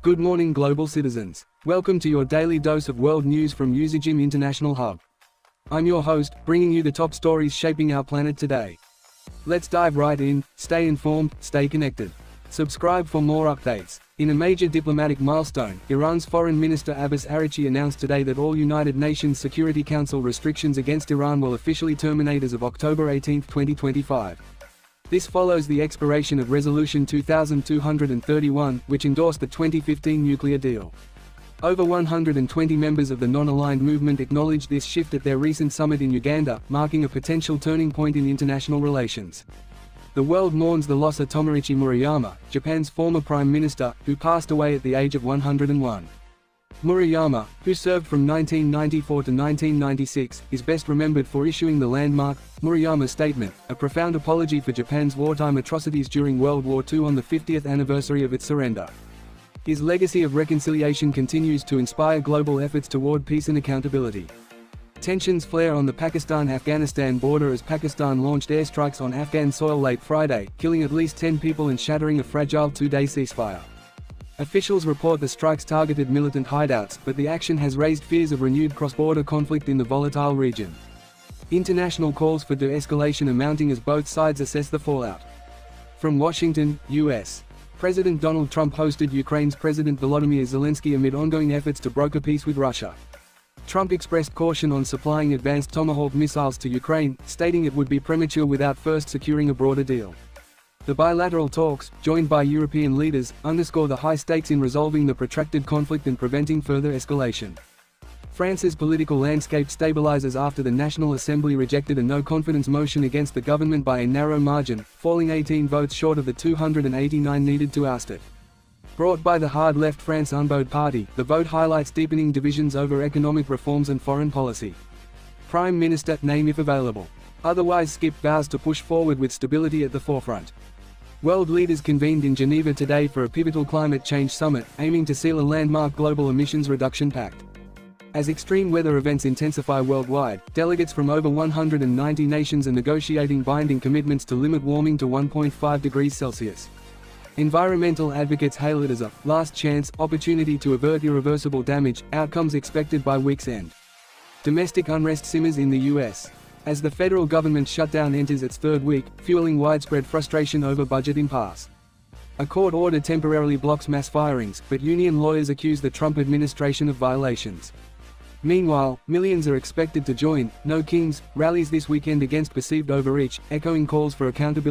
Good morning, global citizens. Welcome to your daily dose of world news from UsajiminternationalHub. I'm your host, bringing you the top stories shaping our planet today. Let's dive right in. Stay informed, stay connected. Subscribe for more updates. In a major diplomatic milestone, Iran's Foreign Minister Abbas Araghchi announced today that all United Nations Security Council restrictions against Iran will officially terminate as of October 18, 2025. This follows the expiration of Resolution 2231, which endorsed the 2015 nuclear deal. Over 120 members of the non-aligned movement acknowledged this shift at their recent summit in Uganda, marking a potential turning point in international relations. The world mourns the loss of Tomoichi Murayama, Japan's former prime minister, who passed away at the age of 101. Murayama, who served from 1994 to 1996, is best remembered for issuing the landmark Murayama Statement, a profound apology for Japan's wartime atrocities during World War II on the 50th anniversary of its surrender. His legacy of reconciliation continues to inspire global efforts toward peace and accountability. Tensions flare on the Pakistan-Afghanistan border as Pakistan launched airstrikes on Afghan soil late Friday, killing at least 10 people and shattering a fragile two-day ceasefire. Officials report the strikes targeted militant hideouts, but the action has raised fears of renewed cross-border conflict in the volatile region. International calls for de-escalation are mounting as both sides assess the fallout. From Washington, U.S. President Donald Trump hosted Ukraine's President Volodymyr Zelensky amid ongoing efforts to broker peace with Russia. Trump expressed caution on supplying advanced Tomahawk missiles to Ukraine, stating it would be premature without first securing a broader deal. The bilateral talks, joined by European leaders, underscore the high stakes in resolving the protracted conflict and preventing further escalation. France's political landscape stabilizes after the National Assembly rejected a no-confidence motion against the government by a narrow margin, falling 18 votes short of the 289 needed to oust it. Brought by the hard-left France Unbowed Party, the vote highlights deepening divisions over economic reforms and foreign policy. Prime Minister, name if available. Otherwise skip vows to push forward with stability at the forefront. World leaders convened in Geneva today for a pivotal climate change summit, aiming to seal a landmark global emissions reduction pact. As extreme weather events intensify worldwide, delegates from over 190 nations are negotiating binding commitments to limit warming to 1.5 degrees Celsius. Environmental advocates hail it as a last chance opportunity to avert irreversible damage, outcomes expected by week's end. Domestic unrest simmers in the U.S. as the federal government shutdown enters its third week, fueling widespread frustration over budget impasse. A court order temporarily blocks mass firings, but union lawyers accuse the Trump administration of violations. Meanwhile, millions are expected to join No Kings rallies this weekend against perceived overreach, echoing calls for accountability.